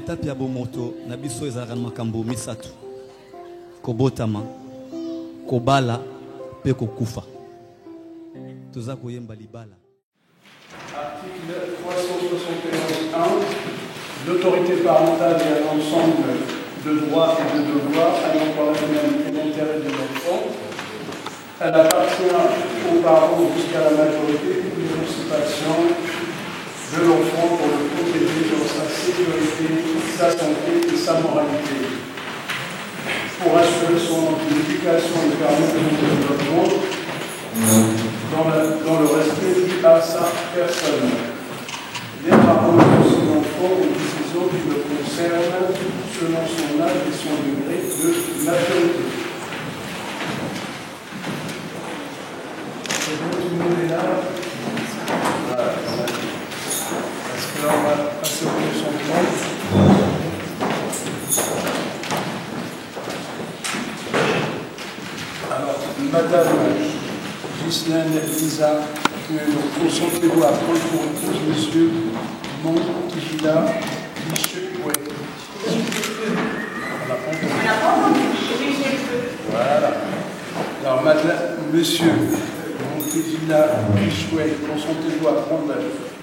étape ya bomoto na biso ezalaka na makambo misato kobotama kobala pe kokufa toza koyemba libala. Article 371.1 l'autorité parentale et un ensemble de droits et de devoirs allant par la finalité d'intérêt de l'enfant. Elle appartient aux parents jusqu'à la majorité ou l'émancipation de l'enfant pour le protéger dans sa sécurité, sa santé et sa moralité. Pour assurer son éducation et permettre son développement dans le respect dû à sa personne. Les parents de son enfant ont une décision qui le concerne selon son âge et son degré de maturité. C'est bon, tout le monde est là. Voilà. Parce que là, on va passer au consentement. Alors, Madame Ghislaine Lisa, concentrez-vous à prendre pour épouse Monsieur Montilla Michoué. Voilà. Alors, Madame, Monsieur Montilla Michoué, concentrez-vous à prendre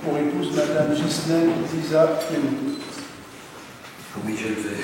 pour épouse Madame Ghislaine Lisa Clément. Oui, je le fais.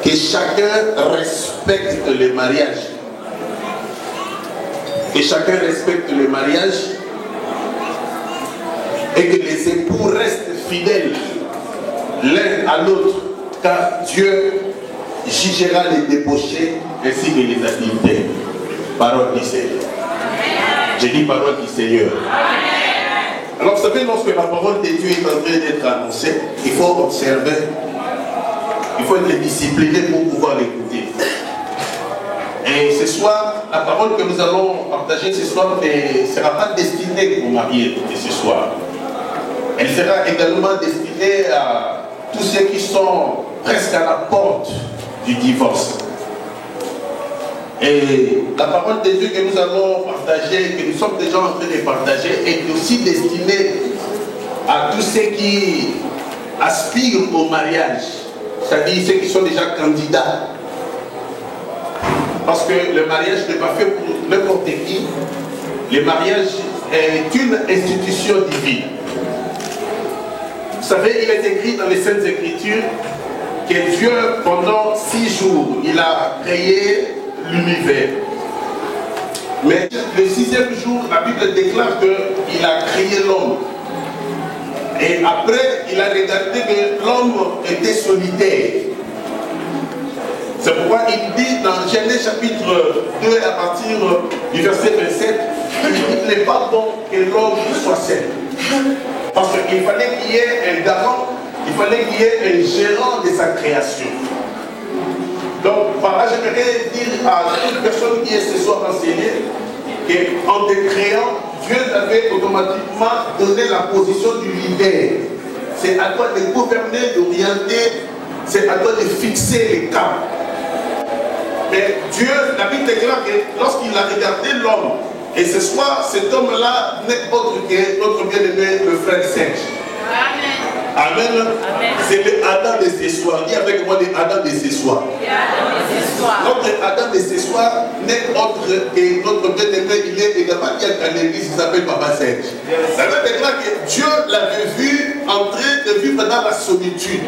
Que chacun respecte le mariage. Que chacun respecte le mariage et que les époux restent fidèles l'un à l'autre, car Dieu jugera les débauchés ainsi que les adultères. Parole du Seigneur. J'ai dit parole du Seigneur. Alors vous savez, lorsque la parole de Dieu est en train d'être annoncée, il faut observer. Il faut être discipliné pour pouvoir l'écouter. Et ce soir, la parole que nous allons partager ce soir ne sera pas destinée aux mariés de ce soir. Elle sera également destinée à tous ceux qui sont presque à la porte du divorce. Et la parole de Dieu que nous allons partager, que nous sommes déjà en train de partager, est aussi destinée à tous ceux qui aspirent au mariage. C'est-à-dire ceux qui sont déjà candidats. Parce que le mariage n'est pas fait pour n'importe qui. Le mariage est une institution divine. Vous savez, il est écrit dans les Saintes Écritures que Dieu, pendant 6 jours, il a créé l'univers. Mais le 6e jour, la Bible déclare qu'il a créé l'homme. Et après, il a regardé que l'homme était solitaire. C'est pourquoi il dit dans Genèse chapitre 2 à partir du verset 27, il n'est pas bon que l'homme soit seul. Parce qu'il fallait qu'il y ait un garant, il fallait qu'il y ait un gérant de sa création. Donc, par là, j'aimerais dire à toute personne qui est ce soir enseignée qu'en te créant, Dieu t'avait automatiquement donné la position du leader. C'est à toi de gouverner, d'orienter, c'est à toi de fixer les caps. Mais Dieu, la Bible déclare que lorsqu'il a regardé l'homme, et ce soir, cet homme-là n'est autre que notre bien-aimé, le frère Serge. Amen. Amen. C'est l'Adam de ce soir. Dis avec moi l'Adam de ce soir. Notre Adam de ce soir n'est autre que notre bien-aimé. Il est également qui est à l'église, il s'appelle Papa Serge. La Bible déclare que Dieu l'avait vu en train de vivre dans la solitude.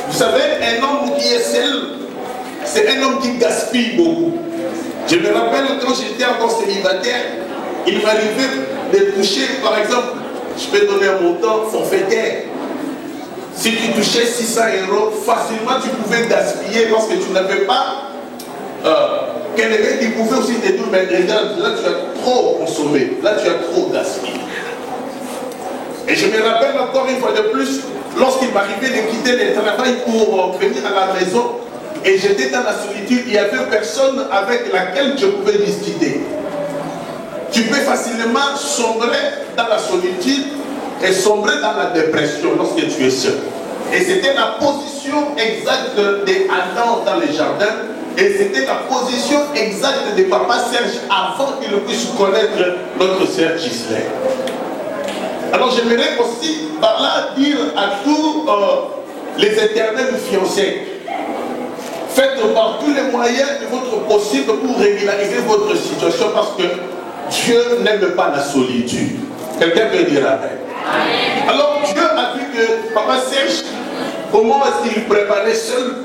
Vous savez, un homme qui est seul, c'est un homme qui gaspille beaucoup. Je me rappelle quand j'étais encore célibataire, il m'arrivait de toucher, par exemple, je peux donner un montant forfaitaire. Si tu touchais 600 €, facilement tu pouvais gaspiller parce que tu n'avais pas quelqu'un qui pouvait aussi te dire, mais regarde, là tu as trop consommé, là tu as trop gaspillé. Et je me rappelle encore une fois de plus, lorsqu'il m'arrivait de quitter le travail pour venir à la maison, et j'étais dans la solitude, il n'y avait personne avec laquelle je pouvais discuter. Tu peux facilement sombrer dans la solitude et sombrer dans la dépression lorsque tu es seul. Et c'était la position exacte d'Adam dans le jardin, et c'était la position exacte de Papa Serge avant qu'il puisse connaître notre sœur Gislaine. Alors j'aimerais aussi par là dire à tous les éternels fiancés, faites par tous les moyens de votre possible pour régulariser votre situation parce que Dieu n'aime pas la solitude. Quelqu'un peut dire amen. Alors Dieu a vu que Papa Serge, comment est-ce qu'il préparait seul,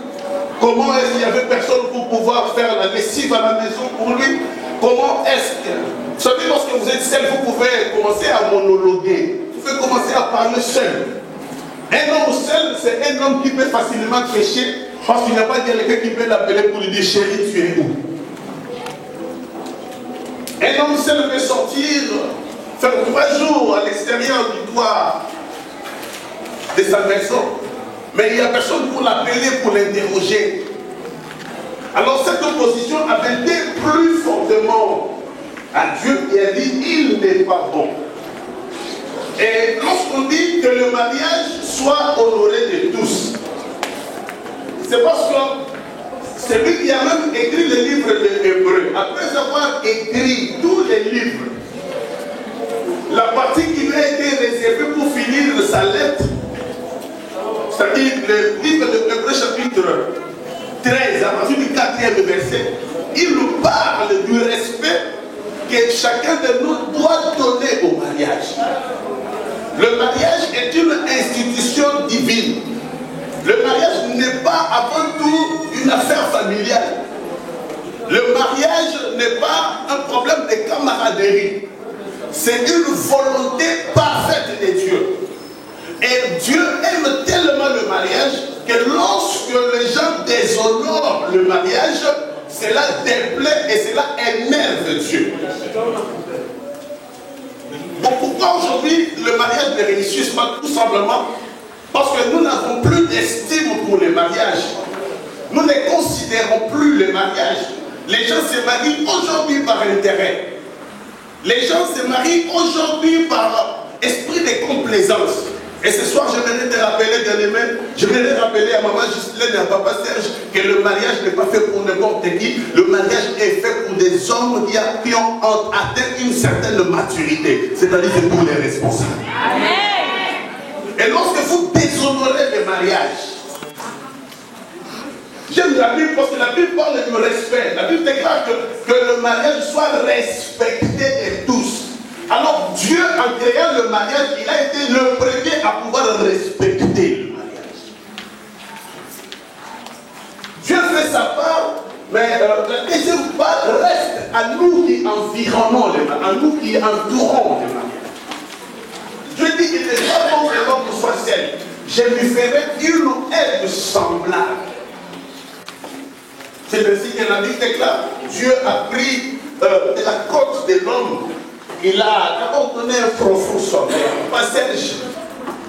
comment est-ce qu'il n'y avait personne pour pouvoir faire la lessive à la maison pour lui, comment est-ce que... Vous savez, lorsque vous êtes seul, vous pouvez commencer à monologuer, vous pouvez commencer à parler seul. Un homme seul, c'est un homme qui peut facilement pécher parce qu'il n'y a pas quelqu'un qui peut l'appeler pour lui dire chérie, tu es où? Un homme seul peut sortir, faire 3 jours à l'extérieur du toit de sa maison, mais il n'y a personne pour l'appeler, pour l'interroger. Alors cette opposition avait été plus fortement à Dieu qui a dit il n'est pas bon. Et lorsqu'on dit que le mariage soit honoré de tous, c'est parce que c'est lui qui a même écrit le livre de Hébreux. Après avoir écrit tous les livres, la partie qui lui a été réservée pour finir sa lettre, c'est-à-dire le livre de Hébreux chapitre 13, à partir du 4e verset, il nous parle du respect que chacun de nous doit donner au mariage. Le mariage est une institution divine. Le mariage n'est pas avant tout une affaire familiale. Le mariage n'est pas un problème de camaraderie. C'est une volonté parfaite de Dieu. Et Dieu aime tellement le mariage que lorsque les gens déshonorent le mariage, cela déplaît et cela énerve Dieu. Donc pourquoi aujourd'hui le mariage ne réussit pas? Tout simplement parce que nous n'avons plus d'estime pour les mariages. Nous ne considérons plus les mariages. Les gens se marient aujourd'hui par intérêt. Les gens se marient aujourd'hui par esprit de complaisance. Et ce soir, je voudrais te rappeler, bien-aimé, je voudrais rappeler à maman Gislaine et à papa Serge que le mariage n'est pas fait pour n'importe qui. Le mariage est fait pour des hommes qui ont atteint une certaine maturité. C'est-à-dire pour les responsables. Amen. Et lorsque vous déshonorez le mariage, j'aime la Bible parce que la Bible parle du respect. La Bible déclare que le mariage soit respecté de tous. Alors Dieu, en créant le mariage, il a été le premier à pouvoir respecter le mariage. Dieu fait sa part, mais la deuxième part reste à nous qui environnons les mariages, à nous qui entourons les mariages. Dieu dit qu'il n'est pas bon je lui ferai une aide semblable. C'est ainsi que la Bible déclare. Dieu a pris de la côte de l'homme. Il a d'abord donné un profond sommeil, un passage.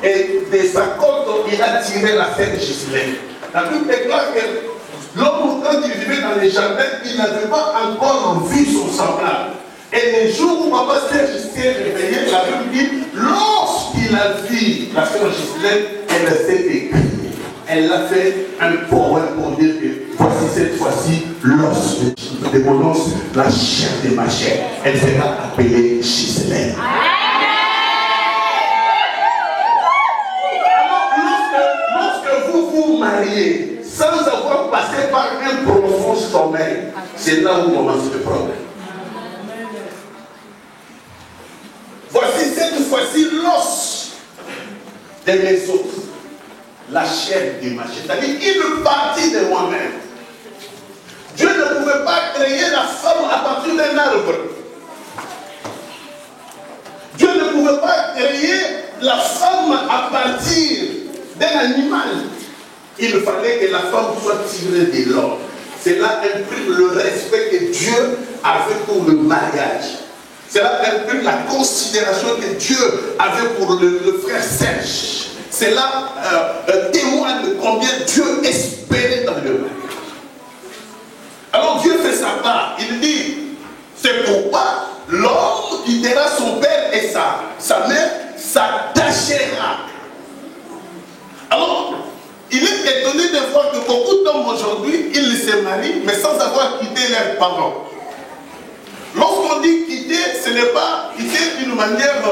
Et de sa côte, il a tiré la fête Gislaine. La Bible déclare que l'homme, quand il vivait dans les jardins, il n'avait pas encore vu son semblable. Et le jour où Papa Serge s'est réveillé, la Bible dit, lorsqu'il a vu la sœur Gislaine, elle s'est écrite. Elle a fait un poème pour dire que voici cette fois-ci l'os de mon os, la chair de ma chair. Elle sera appelée Gislaine. Alors, lorsque vous vous mariez sans avoir passé par un profond sommeil, c'est là où commence le problème. Voici cette fois-ci l'os de mes os, la chair de ma chair, c'est-à-dire une partie de moi-même. Dieu ne pouvait pas créer la femme à partir d'un arbre. Dieu ne pouvait pas créer la femme à partir d'un animal. Il fallait que la femme soit tirée de l'homme. Cela imprime le respect que Dieu avait pour le mariage. Cela imprime la considération que Dieu avait pour le frère Serge. Cela témoigne de combien Dieu espérait dans le mariage. Alors Dieu fait sa part. Il dit, c'est pourquoi l'homme quittera son père et sa mère, s'attachera. Alors, il est étonné de voir que beaucoup d'hommes aujourd'hui, ils se marient, mais sans avoir quitté leurs parents. Lorsqu'on dit quitter, ce n'est pas quitter d'une manière...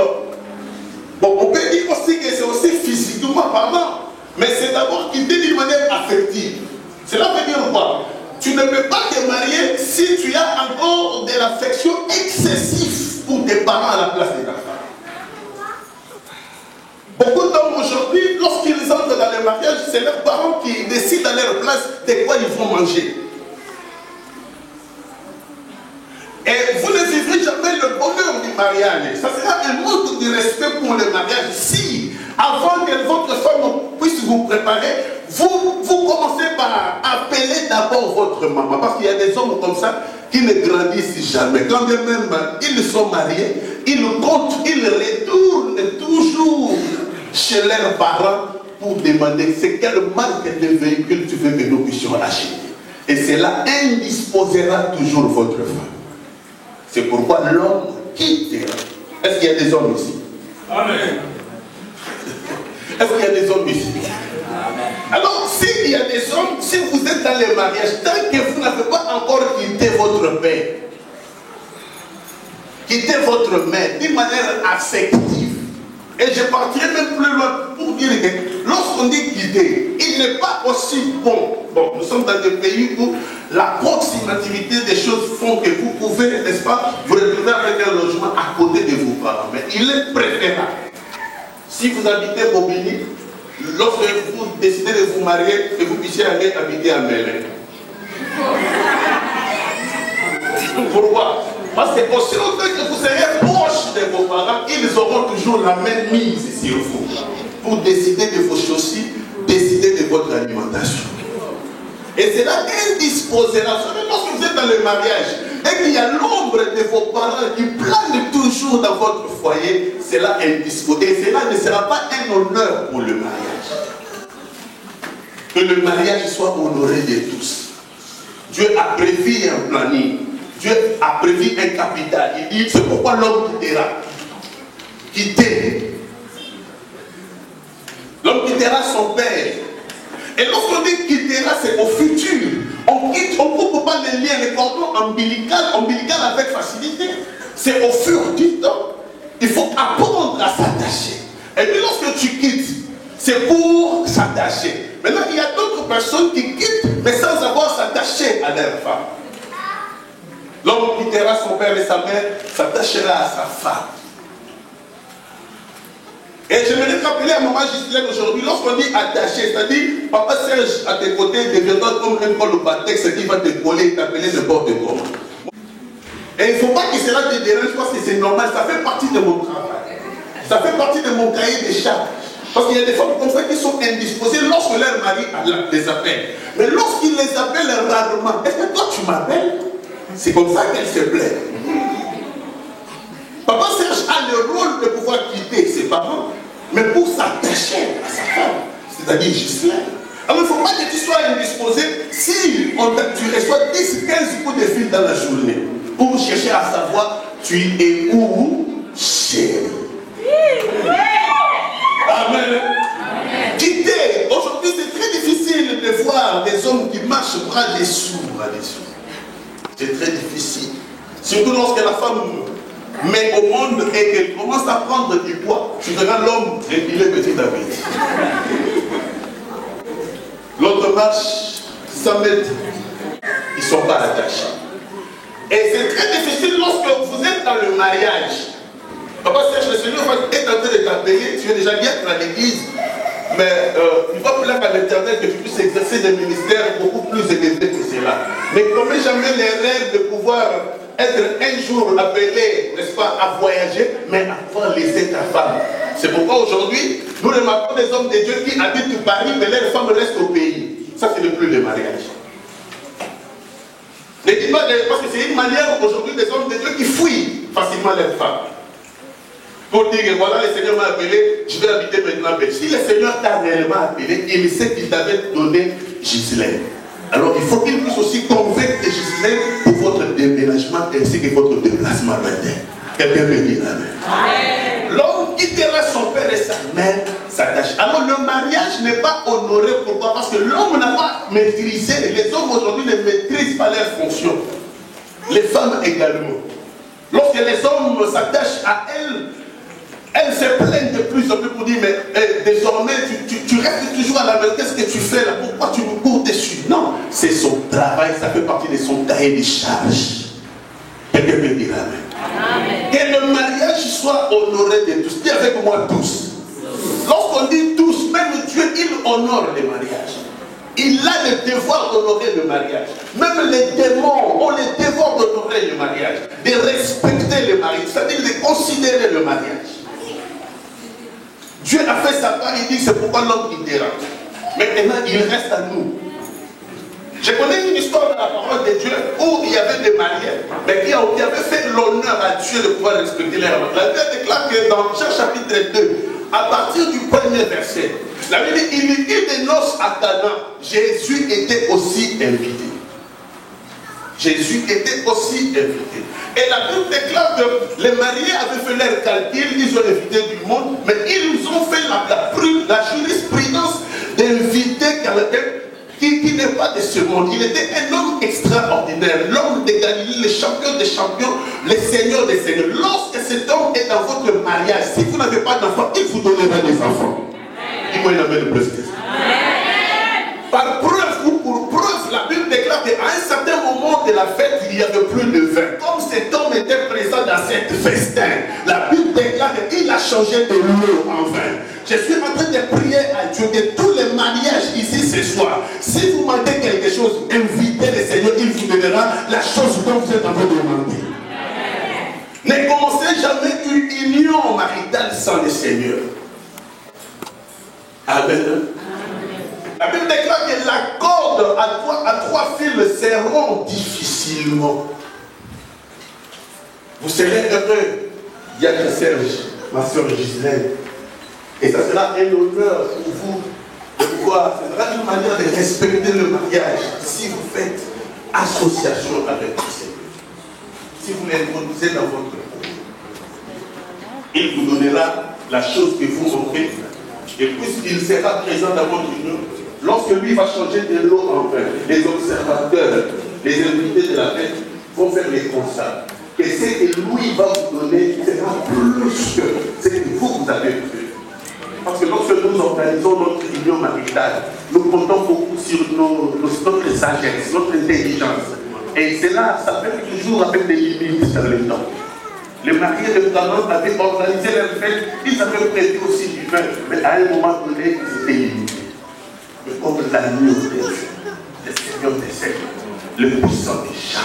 Bon, on peut dire aussi que c'est aussi physiquement parlant, mais c'est d'abord quitter d'une manière affective. Cela veut dire quoi? Tu ne peux pas te marier si tu as encore de l'affection excessive pour tes parents à la place de ta femme. Beaucoup d'hommes aujourd'hui, lorsqu'ils entrent dans le mariage, c'est leurs parents qui décident à leur place de quoi ils vont manger. Et vous ne vivrez jamais le bonheur du mariage. Ça sera un manque de respect pour le mariage. Si, avant que votre femme puisse vous préparer, vous commencez par appeler d'abord votre maman. Parce qu'il y a des hommes comme ça qui ne grandissent jamais. Quand même ils sont mariés, ils retournent toujours chez leurs parents pour demander c'est quelle marque de véhicule tu veux que nous puissions acheter. Et cela indisposera toujours votre femme. C'est pourquoi l'homme quittera. Est-ce qu'il y a des hommes ici? Amen. Est-ce qu'il y a des hommes ici? Amen. Alors, s'il y a des hommes, si vous êtes dans le mariage, tant que vous n'avez pas encore quitté votre père, quittez votre mère d'une manière affective. Et je partirai même plus loin pour dire que lorsqu'on dit quitter, il n'est pas aussi bon. Bon, nous sommes dans des pays où la proximativité des choses font que vous pouvez, n'est-ce pas, vous retrouver avec un logement à côté de vos parents. Mais il est préférable. Si vous habitez Bobigny, lorsque vous décidez de vous marier, que vous puissiez aller habiter à Mélène. Pourquoi? Parce que aussi longtemps que vous serez proche de vos parents, ils auront toujours la même mise sur vous pour décider de vos choses, décider de votre alimentation. Et cela indisposera. Vous savez, lorsque vous êtes dans le mariage et qu'il y a l'ombre de vos parents qui plane toujours dans votre foyer, cela indisposera. Et cela ne sera pas un honneur pour le mariage. Que le mariage soit honoré de tous. Dieu a prévu un planning. Dieu a prévu un capital. Il dit, c'est pourquoi l'homme quittera. Quitter. L'homme quittera son père. Et lorsqu'on dit quittera, c'est au futur. On quitte, on ne coupe pas les liens, les cordons ombilical avec facilité. C'est au fur du temps. Il faut apprendre à s'attacher. Et puis lorsque tu quittes, c'est pour s'attacher. Maintenant, il y a d'autres personnes qui quittent, mais sans avoir s'attacher à leur femme. L'homme quittera son père et sa mère, s'attachera à sa femme. Et je me rappelais à maman Gislaine aujourd'hui, lorsqu'on dit attaché, c'est-à-dire, papa Serge à tes côtés deviendra comme un col au batex qui va te coller et t'appeler n'importe comment. Et il ne faut pas que cela te dérange parce que c'est normal, ça fait partie de mon travail. Ça fait partie de mon cahier des charges. Parce qu'il y a des femmes comme ça qui sont indisposées lorsque leur mari les appelle. Mais lorsqu'il les appelle rarement, est-ce que toi tu m'appelles? C'est comme ça qu'elle se plaît. Papa Serge a le rôle de pouvoir quitter ses parents, mais pour s'attacher à sa femme, c'est-à-dire Ghislaine. Alors il ne faut pas que tu sois indisposé si tu reçois 10-15 coups de fil dans la journée pour chercher à savoir tu es où, chérie. Amen. Quitter. Aujourd'hui c'est très difficile de voir des hommes qui marchent bras dessous. C'est très difficile. Surtout lorsque la femme met au monde et qu'elle commence à prendre du poids. Tu verras l'homme réguler petit à petit. L'autre marche 100 mètres. Ils ne sont pas attachés. Et c'est très difficile lorsque vous êtes dans le mariage. Papa Serge, le Seigneur est en train de t'appeler. Tu es déjà bien dans l'église. Mais il va plaire à l'Éternel que tu puisses exercer des ministères beaucoup plus élevés que cela. Mais commets jamais les rêves de pouvoir être un jour appelé, n'est-ce pas, à voyager, mais à pouvoir laisser ta femme. C'est pourquoi aujourd'hui, nous remarquons des hommes de Dieu qui habitent à Paris, mais leurs femmes restent au pays. Ça, c'est le plus le mariage. Ne dis pas, parce que c'est une manière aujourd'hui des hommes de Dieu qui fuient facilement leurs femmes. Pour dire que voilà, le Seigneur m'a appelé, je vais habiter maintenant. Mais si le Seigneur t'a réellement appelé, il sait qu'il t'avait donné Ghislaine. Alors il faut qu'il puisse aussi convaincre Ghislaine pour votre déménagement ainsi que votre déplacement maintenant. Quelqu'un peut dire amen. L'homme quittera son père et sa mère s'attache. Alors le mariage n'est pas honoré. Pourquoi? Parce que l'homme n'a pas maîtrisé. Les hommes aujourd'hui ne maîtrisent pas leurs fonctions. Les femmes également. Lorsque les hommes s'attachent à elles se plaignent de plus en plus pour dire, mais désormais tu restes toujours à la maison, qu'est-ce que tu fais là? Pourquoi tu me cours dessus? Non, c'est son travail, ça fait partie de son cahier de charges. Quelqu'un peut dire amen. Que le mariage soit honoré de tous. Dis avec moi tous. Lorsqu'on dit tous, même Dieu, il honore les mariages. Il a le devoir d'honorer le mariage. Même les démons ont le devoir d'honorer le mariage. De respecter le mariage, c'est-à-dire de considérer le mariage. Dieu a fait sa part, il dit c'est pourquoi l'homme quittera. Maintenant, il reste à nous. Je connais une histoire de la parole de Dieu où il y avait des mariés, mais qui avaient fait l'honneur à Dieu de pouvoir respecter les règles. La Bible déclare que dans Jean chapitre 2, à partir du premier verset, la Bible dit il y eut des noces à Cana. Jésus était aussi invité. Jésus était aussi invité. Et la Bible déclare que les mariés avaient fait leur calcul, ils ont invité du monde, mais ils ont fait la jurisprudence d'inviter quelqu'un qui n'est pas de ce monde. Il était un homme extraordinaire, l'homme de Galilée, le champion des champions, le seigneur des seigneurs. Lorsque cet homme est dans votre mariage, si vous n'avez pas d'enfants, il vous donnera des enfants. Dis-moi une amen de plus. Par preuve ou pour preuve, la Bible déclare qu'à un certain moment de la fête, il y avait plus de vin. Comme cet homme était présent dans cette festin, la Bible déclare qu'il a changé de l'eau en vin. Je suis en train de prier à Dieu que tous les mariages ici ce soir, si vous manquez quelque chose, invitez le Seigneur, il vous donnera la chose dont vous êtes en train de demander. Ne commencez jamais une union maritale sans le Seigneur. Amen. La Bible déclare que la corde à trois fils seront difficilement. Vous serez heureux. Il y a que Serge, ma soeur Ghislaine. Et ça sera un honneur pour vous de pouvoir. Ce sera une manière de respecter le mariage si vous faites association avec le Seigneur. Si vous l'introduisez dans votre couple, il vous donnera la chose que vous manquez. Et puisqu'il sera présent dans votre union, lorsque lui va changer de l'eau en vin, les observateurs, les invités de la fête vont faire les constats. Et ce que lui va vous donner sera plus que ce que vous avez fait. Parce que lorsque nous organisons notre union maritale, nous comptons beaucoup sur notre sagesse, notre intelligence. Et cela, ça fait toujours avec des limites dans le temps. Les mariés de Canon avaient organisé leur fête, ils avaient prévu aussi du vin, mais à un moment donné, ils étaient limités. Mais comme l'agneau de Dieu, le Seigneur des siècles, le puissant des champs,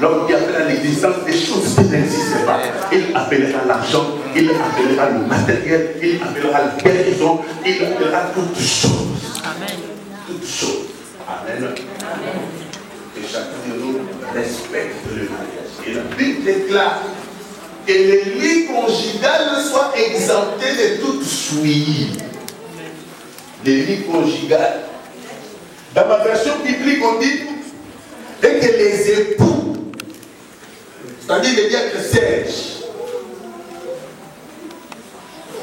L'homme qui appelle à l'existence des choses qui n'existaient pas. Il appellera l'argent, il appellera le matériel, il appellera la guérison, il appellera toutes choses. Amen. Toutes choses. Amen. Et chacun de nous respecte le mariage. Et la Bible déclare que les lits conjugales soient exemptés de toute souillie. Les lits conjugales. Dans ma version biblique, on dit et que les époux, c'est-à-dire les diacres sages,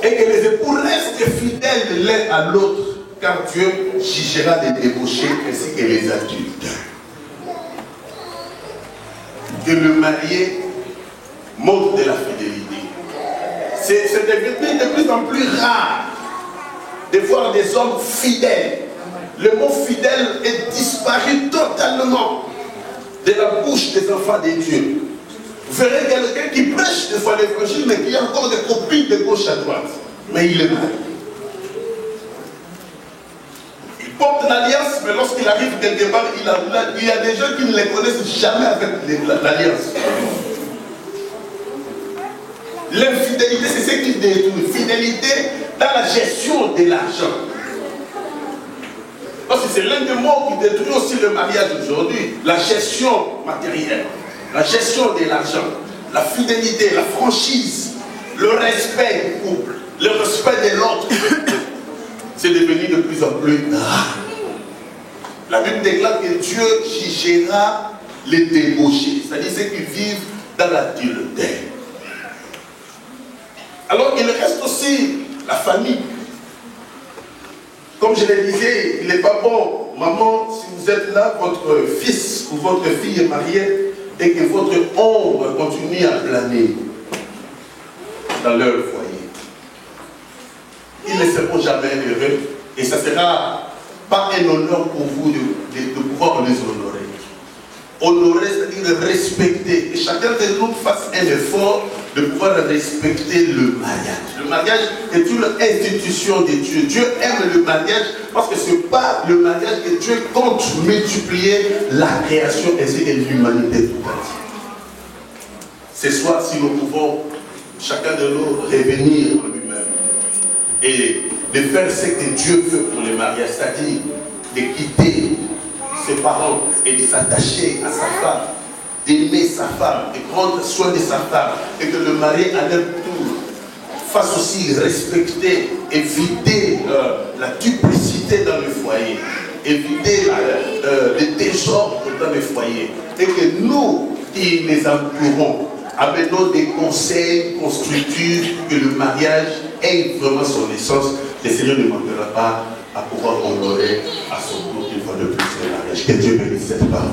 et que les époux restent fidèles l'un à l'autre, car Dieu jugera les débauchés ainsi que les adultes. Que le marié montre de la fidélité. C'est devenu de plus en plus rare de voir des hommes fidèles. Le mot fidèle est disparu totalement de la bouche des enfants de Dieu. Vous verrez quelqu'un qui prêche des fois l'évangile, mais qui a encore des copines de gauche à droite. Mais il est marié. Il porte l'alliance, mais lorsqu'il arrive quelque part, il y a des gens qui ne les connaissent jamais avec l'alliance. L'infidélité, c'est ce qui détruit. Fidélité dans la gestion de l'argent. Parce que c'est l'un des mots qui détruit aussi le mariage aujourd'hui. La gestion matérielle, la gestion de l'argent, la fidélité, la franchise, le respect du couple, le respect de l'autre. C'est devenu de plus en plus rare. La Bible déclare que Dieu jugera les débauchés, c'est-à-dire ceux qui vivent dans l'adultère. Alors il reste aussi la famille. Comme je le disais, il n'est pas bon, maman, si vous êtes là, votre fils ou votre fille est mariée et que votre ombre continue à planer dans leur foyer. Ils ne seront jamais heureux et ça ne sera pas un honneur pour vous de pouvoir les honorer. Honorer, c'est-à-dire respecter. Et chacun de nous fasse un effort de pouvoir respecter le mariage. Le mariage est une institution de Dieu. Dieu aime le mariage parce que ce n'est pas le mariage que Dieu compte multiplier la création ainsi que l'humanité tout entière. Ce soir, si nous pouvons, chacun de nous, revenir en lui-même et de faire ce que Dieu veut pour le mariage, c'est-à-dire de quitter ses parents et de s'attacher à sa femme, d'aimer sa femme, de prendre soin de sa femme, et que le mari à leur tour fasse aussi respecter, éviter la duplicité dans le foyer, éviter les désordres dans le foyer, et que nous qui les entourons amenons des conseils constructifs, que le mariage ait vraiment son essence. Le Seigneur ne manquera pas à pouvoir honorer à son tour une fois de plus le mariage. Que Dieu bénisse cette parole.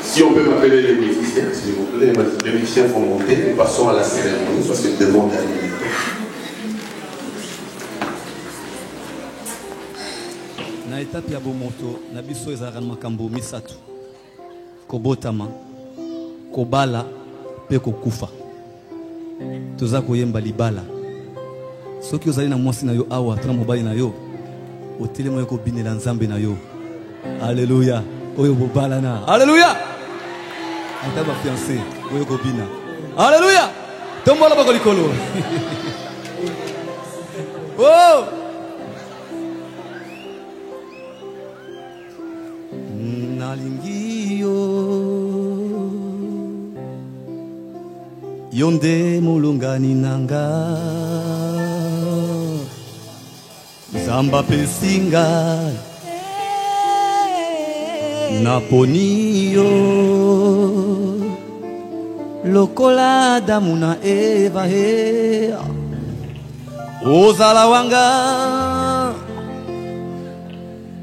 Si on peut m'appeler les musiciens, s'il vous plaît, les musiciens vont monter, nous passons à la cérémonie parce que nous devons terminer. Na étape ya bomoto na biso ezalaka na makambo misato kobotama kobala pe kokufa toza koyemba libala soki ozali na mwasi na yo awa tana mobali na yo otelema yo kobinela nzambe na yo alleluya oyo bobala na alleluya ata ba fiancé oyo kobina alleluya tombola bako likolo oh nalingi yo nde mulungani nanga zamba pesinga naponi yo lokola Adamu na Eva he ozala wanga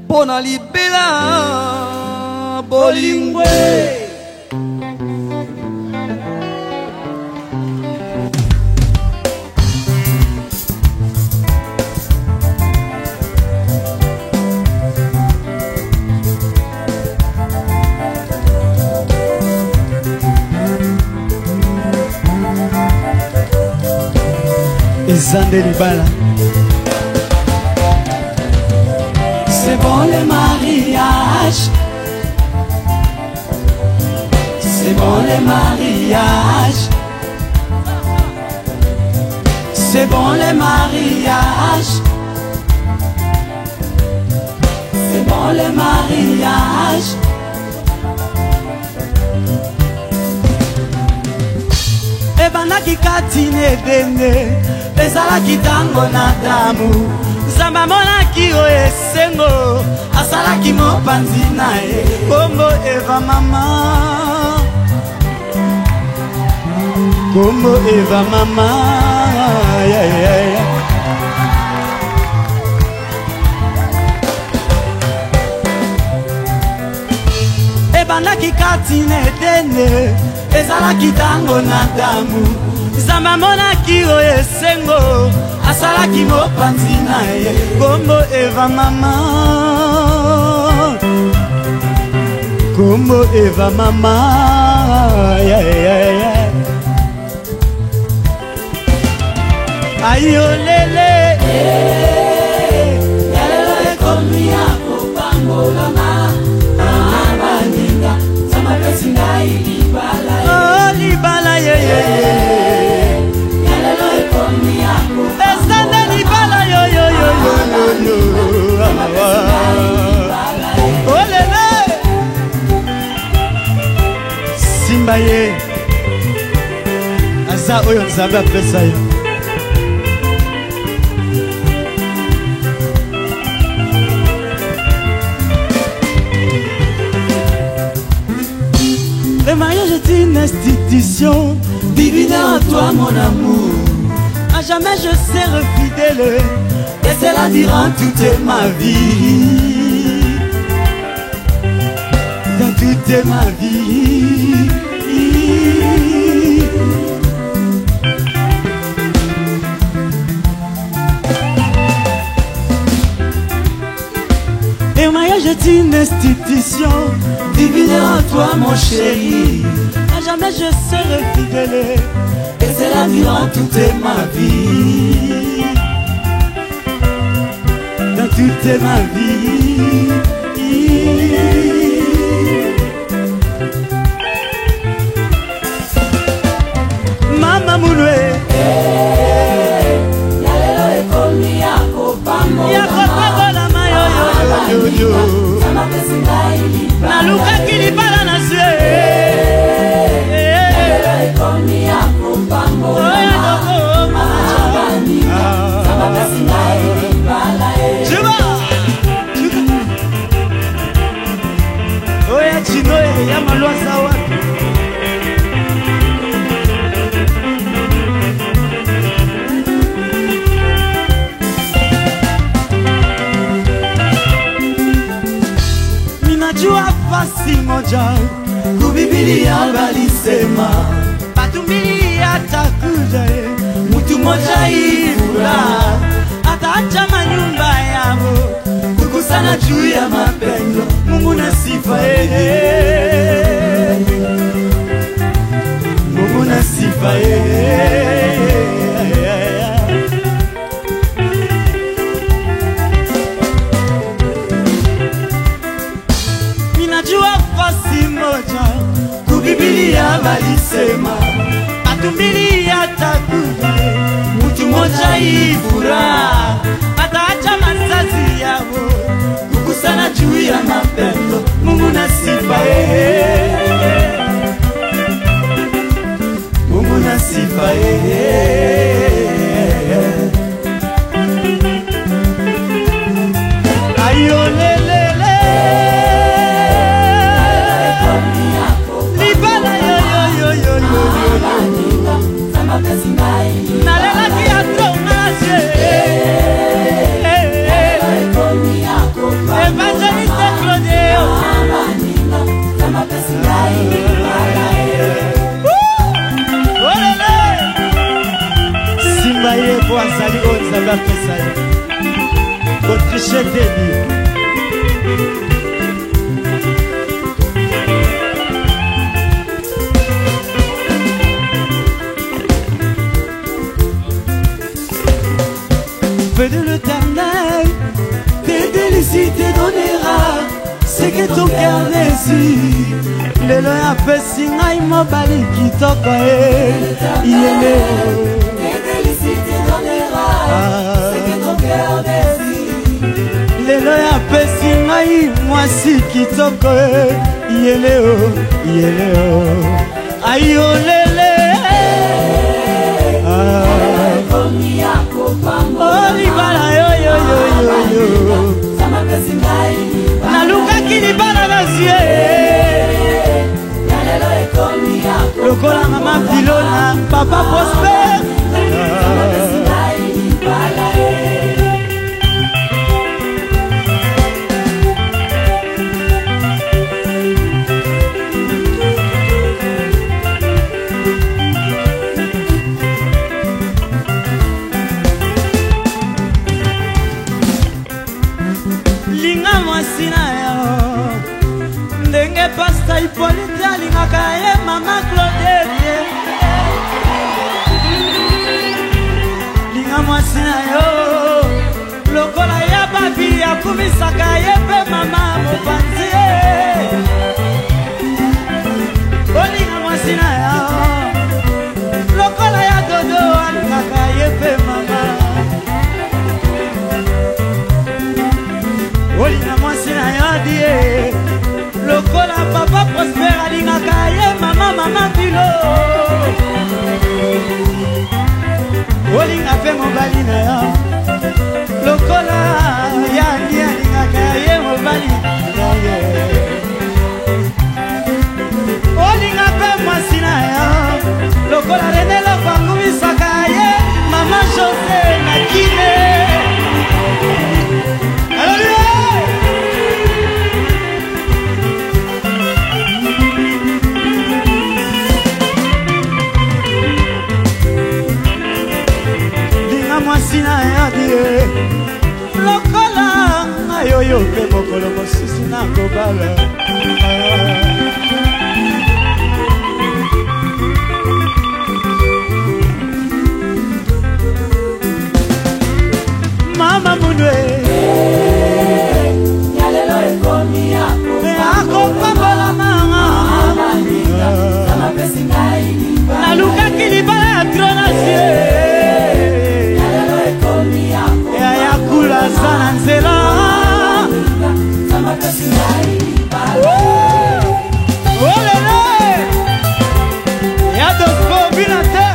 pona libela bolingwe Zande libala C'est bon le mariage. C'est bon le mariage. C'est bon le mariage. C'est bon le mariage. Ebandaki katine bene ezalaki tango na damu Nzambe amonaki o esengo asalaki mopanzi na ye Kombo Eva mama Kombo Eva mama yeah, yeah, yeah. Ebandaki katine dene ezalaki tango na damu Nzambe amonaki o esengo asalaki mopanzi na ye Kombo Eva mama Kombo Eva mama yeah, yeah, yeah. Ayo lele yalelo ekomi yako pangolama abaninga samapesi ngai libala oh libala ye ye yalelo ekomi yako esande libala yo yo yo yo yo oh lele simba ye aza oyo Nzambe apesa yo Le mariage est une institution divine en toi mon amour. À jamais je serai fidèle et c'est là durant toute ma vie. Dans toute ma vie. Le mariage est une institution divine en toi mon chéri. À jamais je serai fidèle et c'est la durant toute ma vie. Dans toute ma vie. Mama Mouloué yalelo ekomi yako pango la mayo yo yo nalukaki libala na zwe oya chino ya malwasa wapi Minajua fasi moja kubibilia balisema patumbili atakuja mtu moja ifula ataacha manyumba yao kukusana juu ya mapendo Mungu na sifa Mungu na sifa Minajua fasi moja kubibilia balisema patumbili atakuja mtu moja ifura ataacha mazazi yao kukusana juu ya mapendo Mungu na sifa Mungu na sifa ayo lelele libala yo yo yo yo nalelaki atongaje Evangeliste Claudio Simba ye kwa sali onza bapesa ye Autriche Debi Fais de l'éternel tes délicités, donne sais que ton cœur désire. Lelo ya pesi ngai mobali kitoko yele. Lelo ya pesi ngai mwasi kitoko yele o yele o ayo lele oh libala yo yo yo yo yo nalukaki libala na zie lokola mama Vilona papa Prosper Pasta Hippolyte alingaka ye mama Claudette linga mwasi na yo lokola ya babi akumisaka ye pe mama mopanzi olinga mwasi na yo lokola ya dodo alingaka ye pe mama olinga mwasi na yo die lokola papa Prosper alingaka ye mama mama Bilo olinga pe mobali na yo lokola yandi alingaka ye mobali na ye olinga pe mwasi na yo lokola René lofangumisaka ye mama José na kine mwasina ya die lokola ayoyo pe mokolo mosusu na kobala mama munwe yalelo ekomi akopambola mama nalukaki libala ya tronasie sana nzela olele ya dosko binate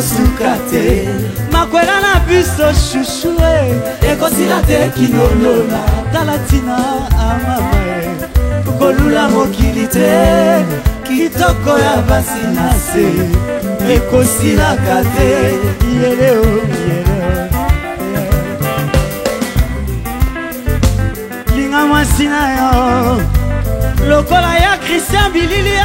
sukate makwela na biso shushue ekosila te kinolola talatina amamae kolula mokili te kitoko ya basi na se ekosilaka te yeleo yeleo linga mwasi na yo lokola ya Christian Bilili